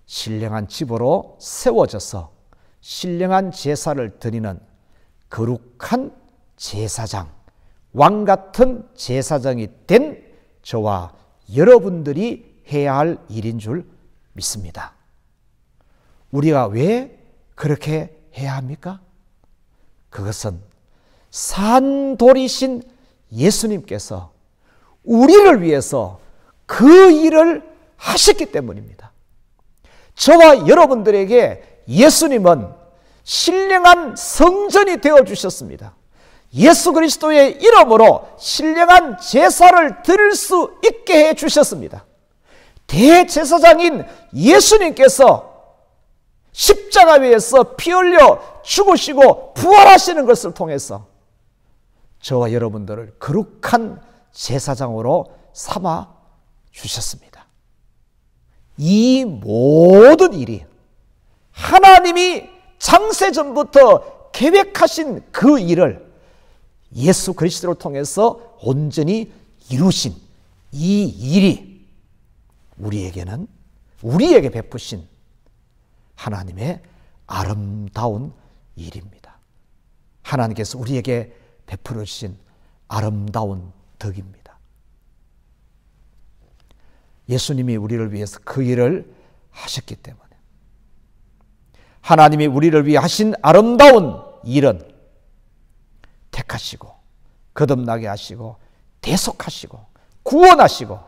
신령한 집으로 세워져서 신령한 제사를 드리는 거룩한 제사장, 왕같은 제사장이 된 저와 여러분들이 해야 할 일인 줄 믿습니다. 우리가 왜 그렇게 해야 합니까? 그것은 산돌이신 예수님께서 우리를 위해서 그 일을 하셨기 때문입니다. 저와 여러분들에게 예수님은 신령한 성전이 되어주셨습니다. 예수 그리스도의 이름으로 신령한 제사를 드릴 수 있게 해주셨습니다. 대제사장인 예수님께서 십자가 위에서 피 흘려 죽으시고 부활하시는 것을 통해서 저와 여러분들을 거룩한 제사장으로 삼아 주셨습니다. 이 모든 일이 하나님이 창세전부터 계획하신 그 일을 예수 그리스도를 통해서 온전히 이루신 이 일이 우리에게 베푸신 하나님의 아름다운 일입니다. 하나님께서 우리에게 베풀어 주신 아름다운 덕입니다. 예수님이 우리를 위해서 그 일을 하셨기 때문에 하나님이 우리를 위해 하신 아름다운 일은 택하시고 거듭나게 하시고 대속하시고 구원하시고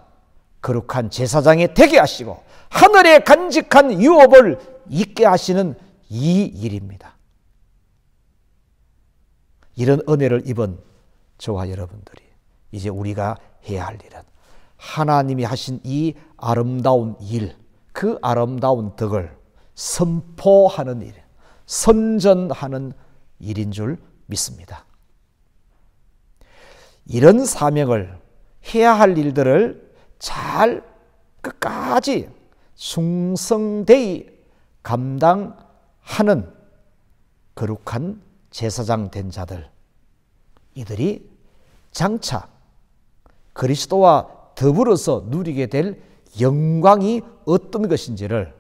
거룩한 제사장이 되게 하시고 하늘에 간직한 유업을 있게 하시는 이 일입니다. 이런 은혜를 입은 저와 여러분들이 이제 우리가 해야 할 일은 하나님이 하신 이 아름다운 일, 그 아름다운 덕을 선포하는 일, 선전하는 일인 줄 믿습니다. 이런 사명을 해야 할 일들을 잘 끝까지 충성되이 감당하는 거룩한 제사장 된 자들, 이들이 장차 그리스도와 더불어서 누리게 될 영광이 어떤 것인지를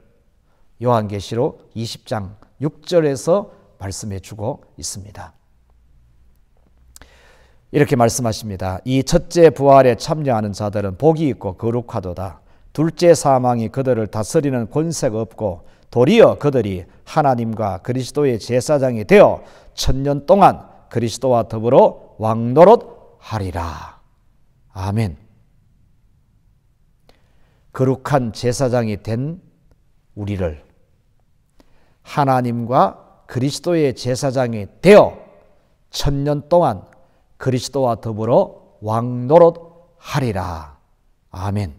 요한계시록 20장 6절에서 말씀해 주고 있습니다. 이렇게 말씀하십니다. 이 첫째 부활에 참여하는 자들은 복이 있고 거룩하도다. 둘째 사망이 그들을 다스리는 권세가 없고 도리어 그들이 하나님과 그리스도의 제사장이 되어 1000년 동안 그리스도와 더불어 왕노릇하리라. 아멘. 거룩한 제사장이 된 우리를 하나님과 그리스도의 제사장이 되어 1000년 동안 그리스도와 더불어 왕노릇하리라. 아멘.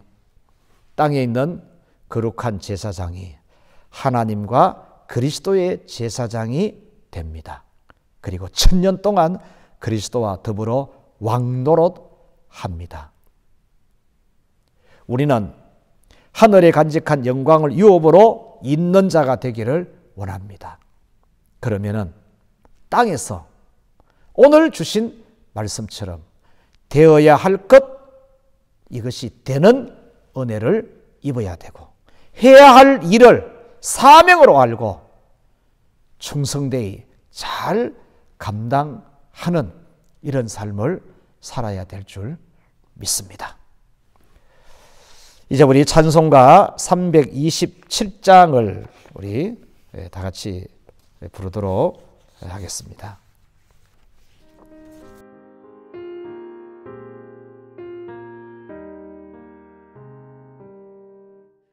땅에 있는 거룩한 제사장이 하나님과 그리스도의 제사장이 됩니다. 그리고 1000년 동안 그리스도와 더불어 왕노릇합니다. 우리는 하늘에 간직한 영광을 유업으로 잇는 자가 되기를 원합니다. 그러면은 땅에서 오늘 주신 말씀처럼 되어야 할 것, 이것이 되는 은혜를 입어야 되고 해야 할 일을 사명으로 알고 충성되이 잘 감당하는 이런 삶을 살아야 될 줄 믿습니다. 이제 우리 찬송가 327장을 우리 다 같이 부르도록 하겠습니다.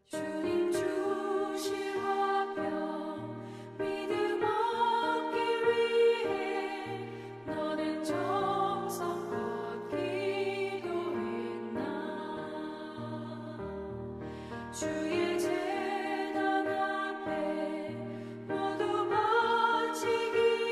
주님 주신 화평 믿음 얻기 위해 너는 정성껏 기도했나. 주의 제단 앞에 모두 바치기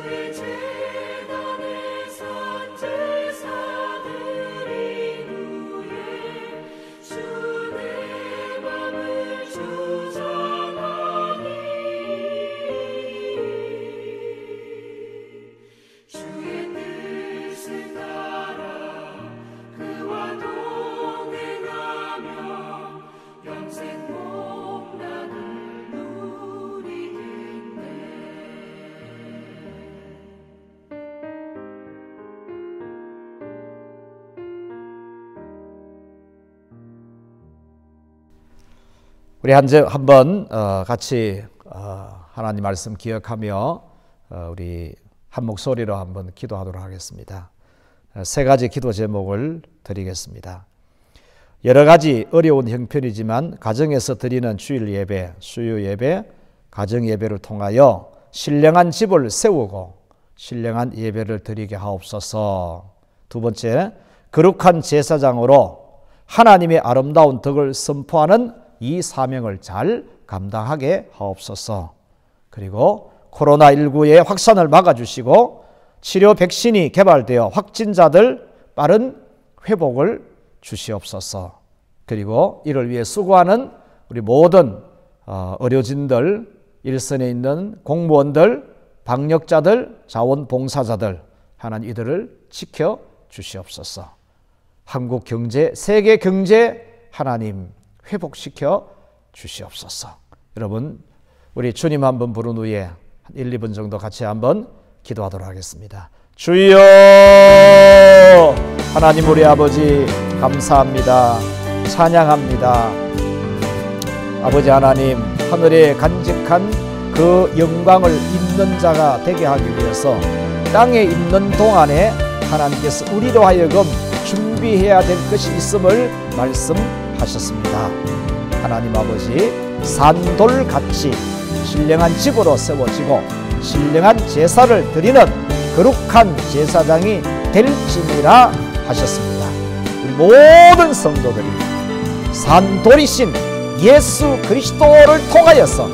대제단에 선 제사드린 후에 주의 맘을 주장하니 주의 뜻을 따라 그와 동행하며 영생 복락을 누리겠네. 우리 한번 같이 하나님 말씀 기억하며 우리 한 목소리로 한번 기도하도록 하겠습니다. 세 가지 기도 제목을 드리겠습니다. 여러 가지 어려운 형편이지만 가정에서 드리는 주일 예배, 수요 예배, 가정 예배를 통하여 신령한 집을 세우고 신령한 예배를 드리게 하옵소서. 두 번째, 거룩한 제사장으로 하나님의 아름다운 덕을 선포하는 이 사명을 잘 감당하게 하옵소서. 그리고 코로나19의 확산을 막아주시고 치료 백신이 개발되어 확진자들 빠른 회복을 주시옵소서. 그리고 이를 위해 수고하는 우리 모든 의료진들, 일선에 있는 공무원들, 방역자들, 자원봉사자들, 하나님 이들을 지켜 주시옵소서. 한국 경제, 세계 경제 하나님 회복시켜 주시옵소서. 여러분, 우리 주님 한번 부른 후에 한 1, 2분 정도 같이 한번 기도하도록 하겠습니다. 주여, 하나님 우리 아버지 감사합니다. 찬양합니다. 아버지 하나님, 하늘에 간직한 그 영광을 입는 자가 되게 하기 위해서 땅에 있는 동안에 하나님께서 우리로 하여금 준비해야 될 것이 있음을 말씀하셨습니다. 하나님 아버지, 산돌같이 신령한 집으로 세워지고 신령한 제사를 드리는 거룩한 제사장이 될지니라 하셨습니다. 우리 모든 성도들이 산돌이신 예수 그리스도를 통하여서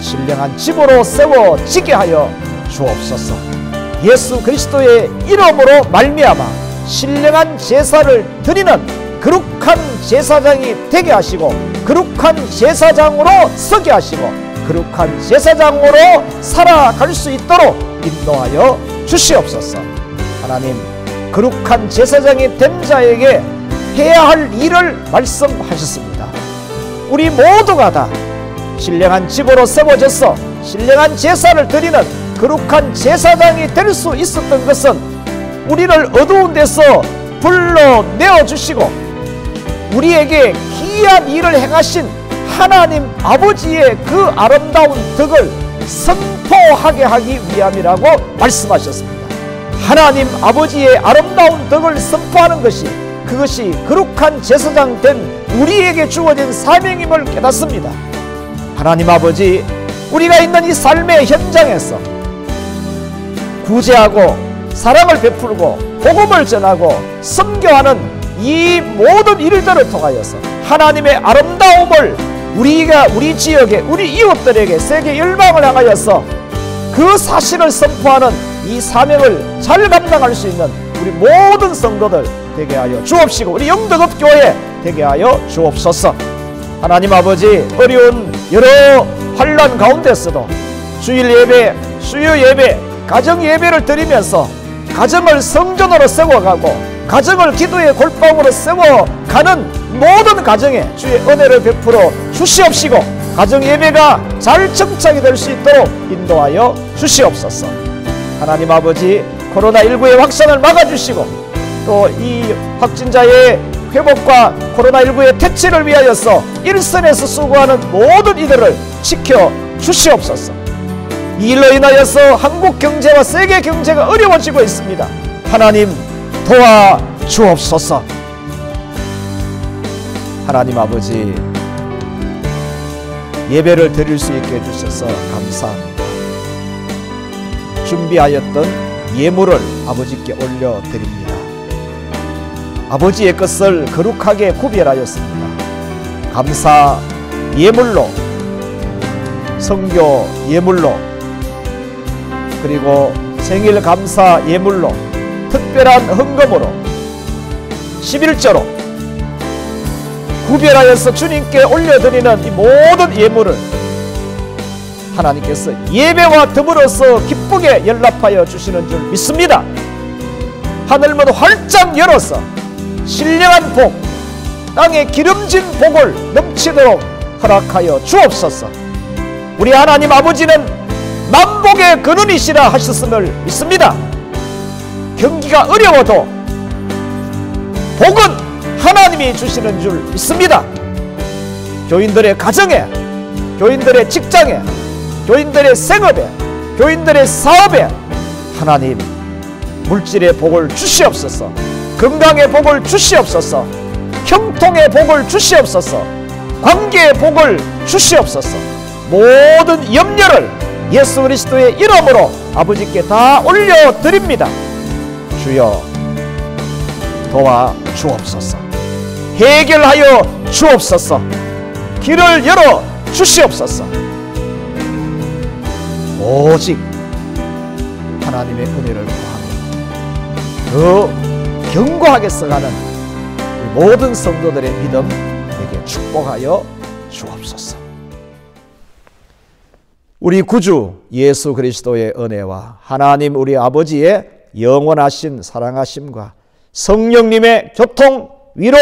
신령한 집으로 세워지게 하여 주옵소서. 예수 그리스도의 이름으로 말미암아 신령한 제사를 드리는 거룩한 제사장이 되게 하시고 거룩한 제사장으로 서게 하시고 거룩한 제사장으로 살아갈 수 있도록 인도하여 주시옵소서. 하나님, 거룩한 제사장이 된 자에게 해야 할 일을 말씀하셨습니다. 우리 모두가 다 신령한 집으로 세워져서 신령한 제사를 드리는 거룩한 제사장이 될 수 있었던 것은 우리를 어두운 데서 불러내어 주시고 우리에게 기이한 일을 행하신 하나님 아버지의 그 아름다운 덕을 선포하게 하기 위함이라고 말씀하셨습니다. 하나님 아버지의 아름다운 덕을 선포하는 것이, 그것이 거룩한 제사장 된 우리에게 주어진 사명임을 깨닫습니다. 하나님 아버지, 우리가 있는 이 삶의 현장에서 구제하고 사랑을 베풀고 복음을 전하고 선교하는 이 모든 일들을 통하여서 하나님의 아름다움을 우리 지역에, 우리 이웃들에게, 세계 열방을 향하여서 그 사실을 선포하는 이 사명을 잘 감당할 수 있는 우리 모든 성도들 되게 하여 주옵시고 우리 영덕읍 교회 되게 하여 주옵소서. 하나님 아버지, 어려운 여러 환난 가운데서도 주일 예배, 수요 예배, 가정 예배를 드리면서 가정을 성전으로 세워가고 가정을 기도의 골방으로 세워가는 모든 가정에 주의 은혜를 베풀어 주시옵시고 가정 예배가 잘 정착이 될 수 있도록 인도하여 주시옵소서. 하나님 아버지, 코로나19의 확산을 막아주시고 또 이 확진자의 회복과 코로나19의 퇴치를 위하여서 일선에서 수고하는 모든 이들을 지켜 주시옵소서. 이 일로 인하여서 한국 경제와 세계 경제가 어려워지고 있습니다. 하나님 도와 주옵소서. 하나님 아버지, 예배를 드릴 수 있게 해주셔서 감사합니다. 준비하였던 예물을 아버지께 올려드립니다. 아버지의 것을 거룩하게 구별하였습니다. 감사 예물로, 성교 예물로, 그리고 생일 감사 예물로 특별한 헌금으로 11조로 구별하여서 주님께 올려드리는 이 모든 예물을 하나님께서 예배와 더불어서 기쁘게 연락하여 주시는 줄 믿습니다. 하늘문 활짝 열어서 신령한 복, 땅에 기름진 복을 넘치도록 허락하여 주옵소서. 우리 하나님 아버지는 만복의 근원이시라 하셨음을 믿습니다. 경기가 어려워도 복은 하나님이 주시는 줄 믿습니다. 교인들의 가정에, 교인들의 직장에, 교인들의 생업에, 교인들의 사업에 하나님 물질의 복을 주시옵소서. 건강의 복을 주시옵소서. 형통의 복을 주시옵소서. 관계의 복을 주시옵소서. 모든 염려를 예수 그리스도의 이름으로 아버지께 다 올려드립니다. 주여 도와 주옵소서. 해결하여 주옵소서. 길을 열어 주시옵소서. 오직 하나님의 은혜를 구하며 더 견고하게 써가는 모든 성도들의 믿음 에게 축복하여 주옵소서. 우리 구주 예수 그리스도의 은혜와 하나님 우리 아버지의 영원하신 사랑하심과 성령님의 교통, 위로,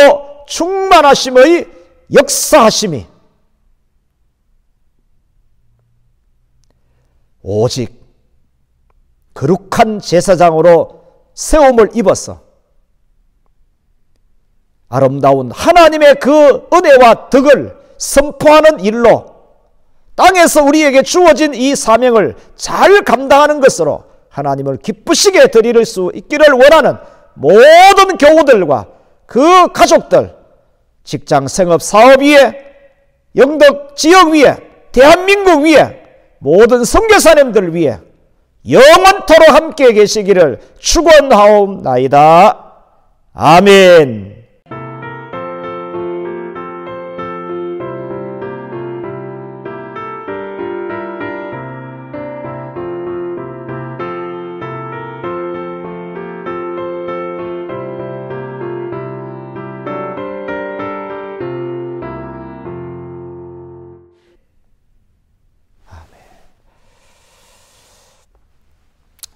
충만하심의 역사하심이 오직 거룩한 제사장으로 세움을 입어서 아름다운 하나님의 그 은혜와 덕을 선포하는 일로 땅에서 우리에게 주어진 이 사명을 잘 감당하는 것으로 하나님을 기쁘시게 드릴 수 있기를 원하는 모든 교우들과 그 가족들, 직장, 생업, 사업 위에, 영덕 지역 위에, 대한민국 위에, 모든 선교사님들 위에 영원토록 함께 계시기를 축원하옵나이다. 아멘.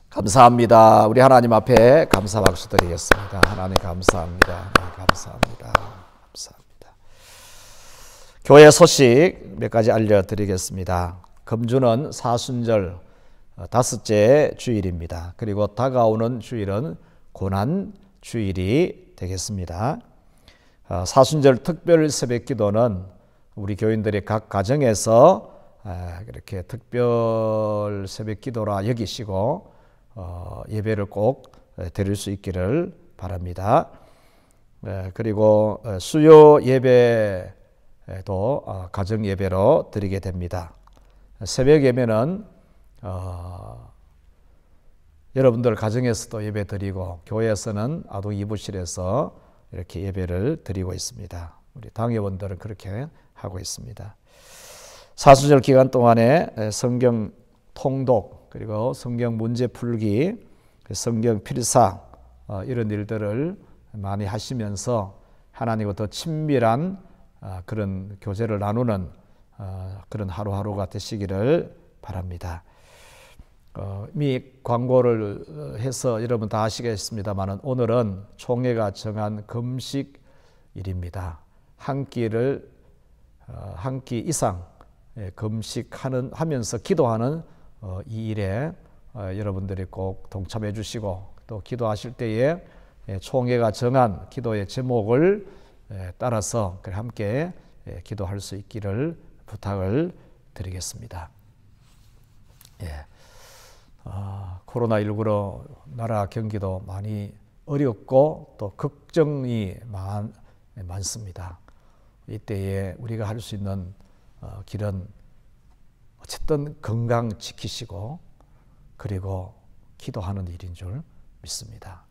감사합니다. 우리 하나님 앞에 감사 박수 드리겠습니다. 하나님 감사합니다. 하나님 감사합니다. 감사합니다. 교회 소식 몇 가지 알려드리겠습니다. 금주는 사순절 5째 주일입니다. 그리고 다가오는 주일은 고난 주일이 되겠습니다. 사순절 특별 새벽 기도는 우리 교인들이 각 가정에서 이렇게 특별 새벽 기도라 여기시고 예배를 꼭 드릴 수 있기를 바랍니다. 그리고 수요 예배도 가정 예배로 드리게 됩니다. 새벽 예배는 여러분들 가정에서도 예배 드리고 교회에서는 아동 이부실에서 이렇게 예배를 드리고 있습니다. 우리 당회원들은 그렇게 하고 있습니다. 사순절 기간 동안에 성경 통독 그리고 성경 문제 풀기, 성경 필사 이런 일들을 많이 하시면서 하나님과 더 친밀한 그런 교제를 나누는 그런 하루하루가 되시기를 바랍니다. 이미 광고를 해서 여러분 다 아시겠습니다만 오늘은 총회가 정한 금식일입니다. 한 끼 이상 금식하면서 기도하는 이 일에 여러분들이 꼭 동참해 주시고 또 기도하실 때에 총회가 정한 기도의 제목을 따라서 함께 기도할 수 있기를 부탁을 드리겠습니다. 코로나19로 나라 경기도 많이 어렵고 또 걱정이 많습니다. 이때에 우리가 할 수 있는 길은 어쨌든 건강 지키시고 그리고 기도하는 일인 줄 믿습니다.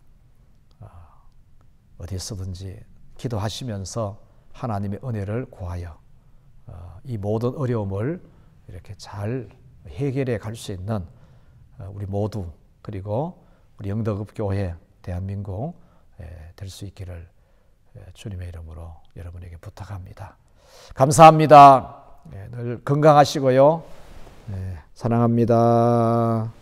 어디서든지 기도하시면서 하나님의 은혜를 구하여 이 모든 어려움을 이렇게 잘 해결해 갈 수 있는 우리 모두 그리고 우리 영덕읍교회 대한민국 될 수 있기를 주님의 이름으로 여러분에게 부탁합니다. 감사합니다. 늘 건강하시고요. 사랑합니다.